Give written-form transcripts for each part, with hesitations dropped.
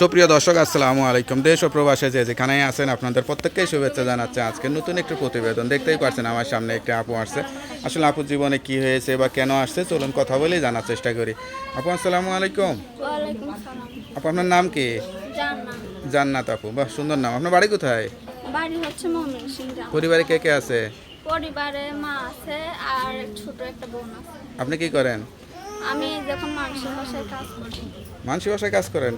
সুপ্রিয় দর্শক আসসালামু আলাইকুম। দেশ ও প্রবাসে যেখানে আছেন আপনাদের প্রত্যেককেই শুভেচ্ছা জানাচ্ছে। আজকে নতুন একটি প্রতিবেদন দেখতেই পাচ্ছেন আমার সামনে একটি আপু আসছে। আসলে আপুর জীবনে কি হয়েছে বা কেন আসছে চলুন কথা বলেই জানার চেষ্টা করি। আপু আসসালামু আলাইকুম। ওয়ালাইকুম আসসালাম। আপু আপনার নাম কি? জান্নাত। জান্নাত আপু, বাহ সুন্দর নাম। আপনার বাড়ি কোথায়? বাড়ি হচ্ছে ময়মনসিংহ। পরিবারে কে কে আছে? পরিবারে মা আছে আর ছোট একটা বোন আছে। আপনি কি করেন? আমি যখন মানুষের বাসায় কাজ করি। মানসি বাসায় কাজ করেন?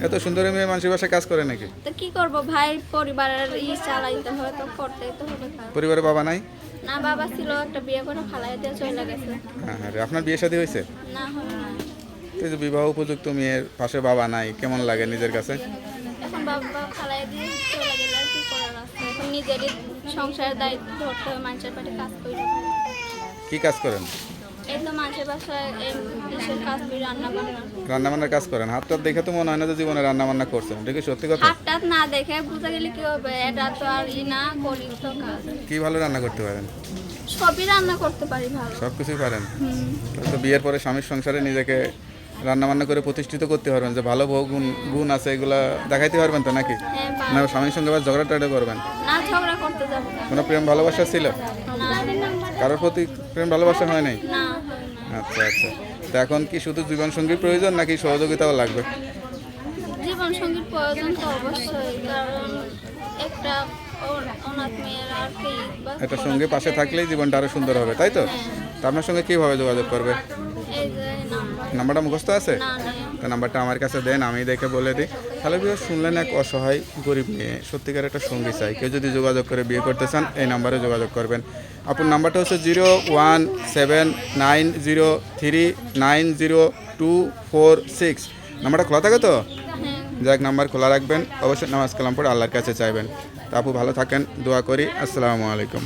এত সুন্দর মেয়ে মানসি বাসায় কাজ করে নাকি? তো কি করব ভাই, পরিবারের চালাইতে হবে তো, করতেই তো হবে কাজ। পরিবারে বাবা নাই? না, বাবা ছিল, একটা বিয়ে করে ফালাই দিয়ে চলে গেছে। হ্যাঁ হ্যাঁ, আপনার বিয়ে শাদী হয়েছে? না হয় না। এই যে বিবাহ উপযুক্ত মেয়ের পাশে বাবা নাই, কেমন লাগে নিজের কাছে? এখন বাবা ফালাই দিয়ে চলে গেলে আর কি করার আছে। এখন নিজেরই সংসারের দায়িত্ব ধরতে হবে, মানুষের বাড়ি কাজ করি। কি কাজ করেন? এই তো মানুষের বাসায় এসে কাজ করি, রান্না বান্না। রান্না বান্নার কাজ করেন? হাত টাত দেখে তো মনে হয় না যে জীবনে রান্না বান্না করছেন, এটা কি সত্যি কথা? হাতটা না দেখে বুঝে গেলে কি হবে, এটা তো আর না করি তো কাজ। কি ভালো রান্না করতে পারেন? সবই রান্না করতে পারি ভালো। সব কিছুই পারেন? তো বিয়ের পরে স্বামীর সংসারে নিজেকে রান্না বান্না করে প্রতিষ্ঠিত করতে পারবেন, যে ভালো বহু গুণ গুণ আছে এগুলা দেখাইতে পারবেন তো নাকি? হ্যাঁ, না স্বামীর সঙ্গে আবার ঝগড়া টগড়া করবেন? না ঝগড়া করতে যাবো না। কোনো প্রেম ভালোবাসা ছিল? না, কারোর প্রতি প্রেম ভালোবাসা হয় নাই? না, আচ্ছা আচ্ছা। তো এখন কি শুধু জীবন সঙ্গীর প্রয়োজন নাকি সহযোগিতাও লাগবে? জীবন সঙ্গীর প্রয়োজন তো অবশ্যই, কারণ একটা অনাথ মেয়ের আর কি বা একটা সঙ্গে পাশে থাকলেই জীবনটা আরো সুন্দর হবে, তাই তো? তা আপনার সঙ্গে কিভাবে যোগাযোগ করবে? এই যে নাম্বার। নাম্বারটা মুখস্থ আছে? না, না, তো নাম্বারটা আমার কাছে দেন, আমি দেখে বলে দিই। তাহলে বিয়ে শুনলেন, এক অসহায় গরিব মেয়ে সত্যিকার একটা সঙ্গী চাই। কেউ যদি যোগাযোগ করে বিয়ে করতে চান এই নাম্বারে যোগাযোগ করবেন। আপনার নাম্বারটা হচ্ছে 01790390246। নাম্বারটা খোলা থাকে তো? হ্যাঁ। যাক, নাম্বার খোলা রাখবেন, অবশ্যই নামাজ কালাম পড়ে আল্লাহর কাছে চাইবেন। তা আপু ভালো থাকেন, দোয়া করি। আসসালামু আলাইকুম।